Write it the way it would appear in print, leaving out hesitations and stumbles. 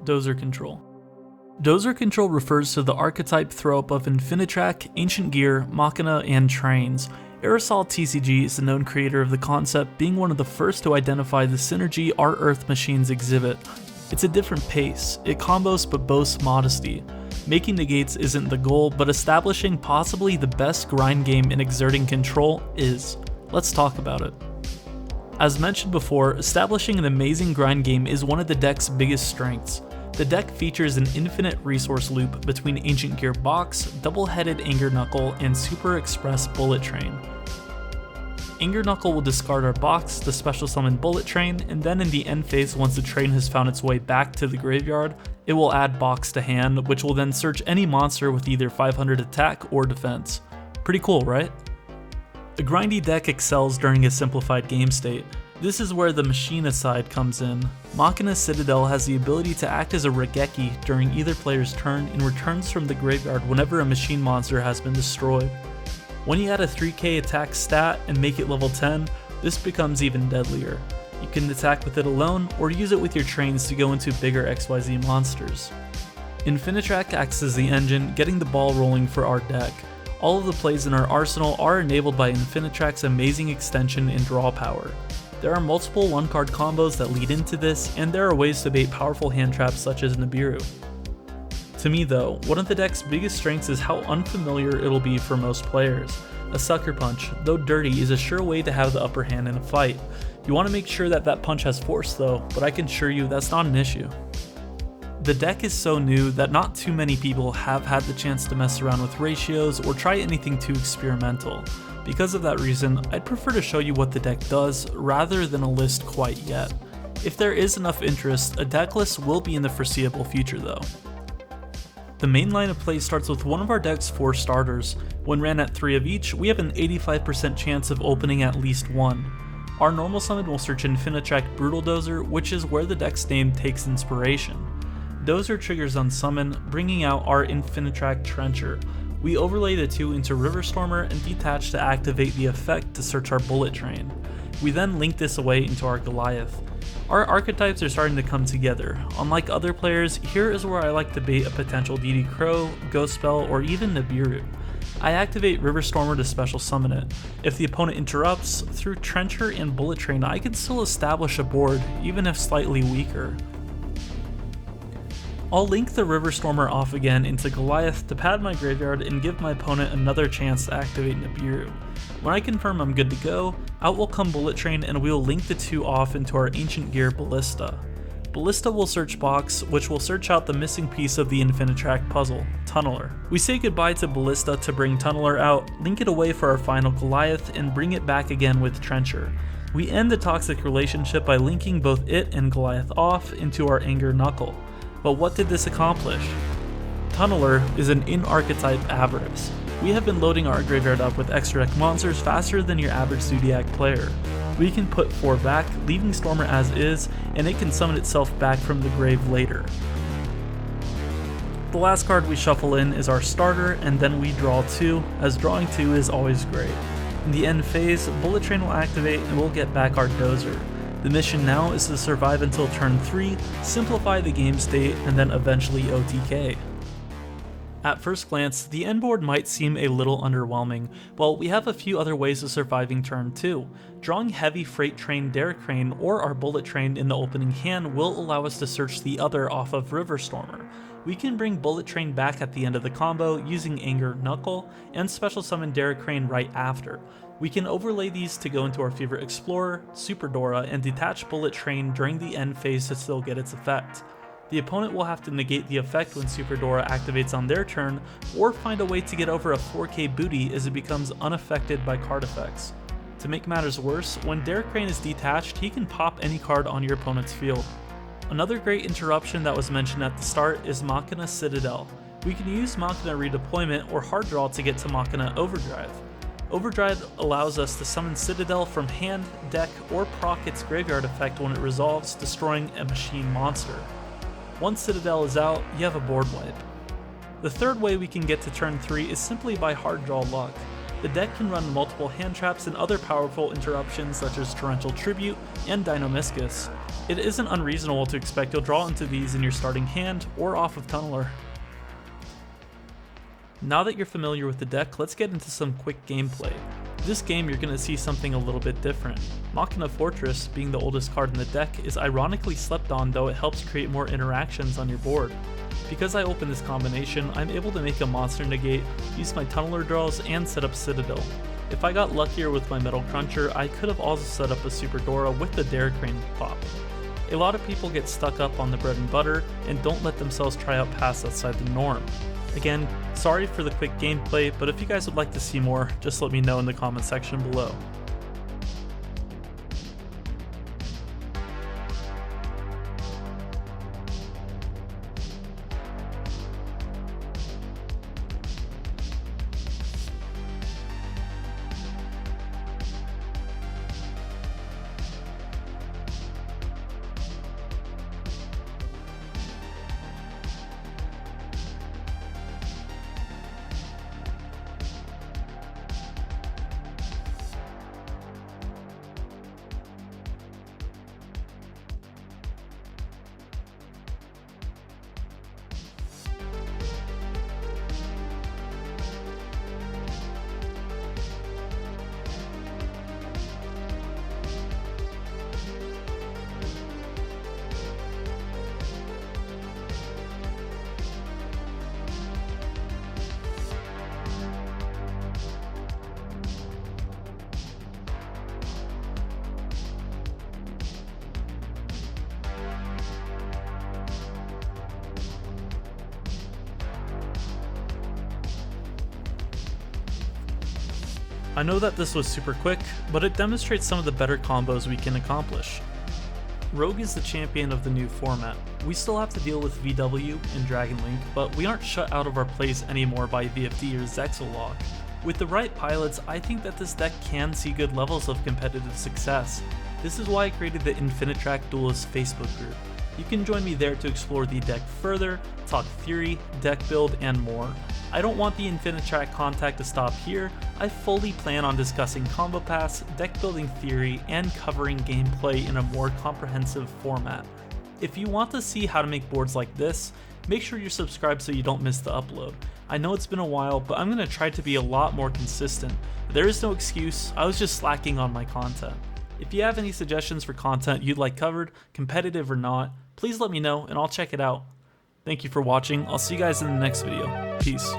Dozer Control. Dozer Control refers to the archetype throw-up of Infinitrack, Ancient Gear, Machina, and Trains. Aerosol TCG is the known creator of the concept, being one of the first to identify the synergy our Earth machines exhibit. It's a different pace, it combos but boasts modesty. Making negates isn't the goal, but establishing possibly the best grind game in exerting control is. Let's talk about it. As mentioned before, establishing an amazing grind game is one of the deck's biggest strengths. The deck features an infinite resource loop between Ancient Gear Box, Double-Headed Anger Knuckle, and Super Express Bullet Train. Anger Knuckle will discard our box, the special summon Bullet Train, and then in the end phase, once the train has found its way back to the graveyard, it will add box to hand, which will then search any monster with either 500 attack or defense. Pretty cool, right? A grindy deck excels during a simplified game state. This is where the Machina side comes in. Machina Citadel has the ability to act as a Regeki during either player's turn and returns from the graveyard whenever a machine monster has been destroyed. When you add a 3k attack stat and make it level 10, this becomes even deadlier. You can attack with it alone or use it with your trains to go into bigger XYZ monsters. Infinitrack acts as the engine, getting the ball rolling for our deck. All of the plays in our arsenal are enabled by Infinitrack's amazing extension and draw power. There are multiple one-card combos that lead into this, and there are ways to bait powerful hand traps such as Nibiru. To me though, one of the deck's biggest strengths is how unfamiliar it'll be for most players. A Sucker Punch, though dirty, is a sure way to have the upper hand in a fight. You want to make sure that punch has force though, but I can assure you that's not an issue. The deck is so new that not too many people have had the chance to mess around with ratios or try anything too experimental. Because of that reason, I'd prefer to show you what the deck does rather than a list quite yet. If there is enough interest, a deck list will be in the foreseeable future though. The main line of play starts with one of our deck's 4 starters. When ran at 3 of each, we have an 85% chance of opening at least one. Our normal summon will search Infinitrack Brutal Dozer, which is where the deck's name takes inspiration. Dozer triggers on summon, bringing out our Infinitrack Trencher. We overlay the two into Riverstormer and detach to activate the effect to search our Bullet Train. We then link this away into our Goliath. Our archetypes are starting to come together. Unlike other players, here is where I like to bait a potential DD Crow, Ghost Spell, or even Nibiru. I activate Riverstormer to special summon it. If the opponent interrupts, through Trencher and Bullet Train I can still establish a board, even if slightly weaker. I'll link the Riverstormer off again into Goliath to pad my graveyard and give my opponent another chance to activate Nibiru. When I confirm I'm good to go, out will come Bullet Train and we will link the two off into our Ancient Gear Ballista. Ballista will search box, which will search out the missing piece of the Infinitrack puzzle, Tunneler. We say goodbye to Ballista to bring Tunneler out, link it away for our final Goliath, and bring it back again with Trencher. We end the toxic relationship by linking both it and Goliath off into our Anger Knuckle. But what did this accomplish? Tunneler is an in-archetype Avarice. We have been loading our graveyard up with extra deck monsters faster than your average Zodiac player. We can put 4 back, leaving Stormer as is, and it can summon itself back from the grave later. The last card we shuffle in is our starter, and then we draw 2, as drawing 2 is always great. In the end phase, Bullet Train will activate and we'll get back our Dozer. The mission now is to survive until turn 3, simplify the game state, and then eventually OTK. At first glance, the end board might seem a little underwhelming. Well, we have a few other ways of surviving turn 2. Drawing Heavy Freight Train Derrick Crane or our Bullet Train in the opening hand will allow us to search the other off of Riverstormer. We can bring Bullet Train back at the end of the combo using Anger Knuckle, and special summon Derrick Crane right after. We can overlay these to go into our favorite Explorer, Super Dora, and detach Bullet Train during the end phase to still get its effect. The opponent will have to negate the effect when Super Dora activates on their turn, or find a way to get over a 4k booty as it becomes unaffected by card effects. To make matters worse, when Derrick Crane is detached, he can pop any card on your opponent's field. Another great interruption that was mentioned at the start is Machina Citadel. We can use Machina Redeployment or Hard Draw to get to Machina Overdrive. Overdrive allows us to summon Citadel from hand, deck, or proc its graveyard effect when it resolves, destroying a machine monster. Once Citadel is out, you have a board wipe. The third way we can get to turn 3 is simply by hard draw luck. The deck can run multiple hand traps and other powerful interruptions such as Torrential Tribute and Deinonychus. It isn't unreasonable to expect you'll draw into these in your starting hand or off of Tunneler. Now that you're familiar with the deck, let's get into some quick gameplay. This game you're going to see something a little bit different. Machina Fortress, being the oldest card in the deck, is ironically slept on, though it helps create more interactions on your board. Because I open this combination, I'm able to make a monster negate, use my Tunneler draws, and set up Citadel. If I got luckier with my Metal Cruncher, I could have also set up a Super Dora with the Dare Crane pop. A lot of people get stuck up on the bread and butter and don't let themselves try out paths outside the norm. Again, sorry for the quick gameplay, but if you guys would like to see more, just let me know in the comment section below. I know that this was super quick, but it demonstrates some of the better combos we can accomplish. Rogue is the champion of the new format. We still have to deal with VW and Dragon Link, but we aren't shut out of our place anymore by VFD or Zexalog. With the right pilots, I think that this deck can see good levels of competitive success. This is why I created the Infinitrack Duelist Facebook group. You can join me there to explore the deck further, talk theory, deck build, and more. I don't want the Infinitrack contact to stop here. I fully plan on discussing combo paths, deck building theory, and covering gameplay in a more comprehensive format. If you want to see how to make boards like this, make sure you're subscribed so you don't miss the upload. I know it's been a while, but I'm going to try to be a lot more consistent. There is no excuse, I was just slacking on my content. If you have any suggestions for content you'd like covered, competitive or not, please let me know and I'll check it out. Thank you for watching, I'll see you guys in the next video. Peace.